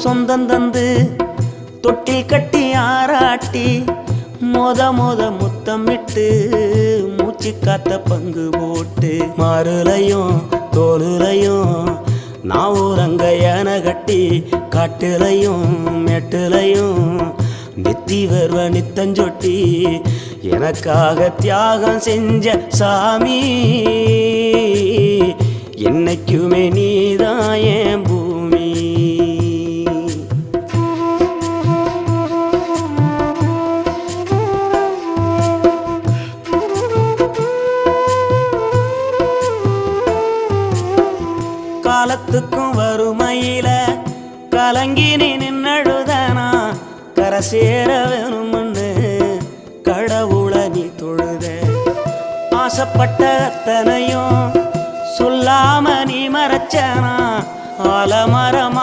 சொந்தம் தந்து தொட்டில் கட்டி ஆராட்டி மொத முத்தமிட்டு மூச்சு காத்த பங்கு போட்டு மாறுலையும் தோலுலையும் நான் ஊரங்க யானை கட்டி காட்டுலையும் மேட்டுலையும் நெத்தி வருவ நித்தஞ்சொட்டி எனக்காக தியாகம் செஞ்ச சாமி என்னைக்குமே நீதான் என் பூமி. காலத்துக்கும் வறுமையில கலங்கி நீ நின்னழுதனா கரை சேர வேணும்னு கடவுளை நீ தொழுத ஆசைப்பட்ட அத்தனையும் சொல்லாம நீ மறைச்சனா ஆலமரமா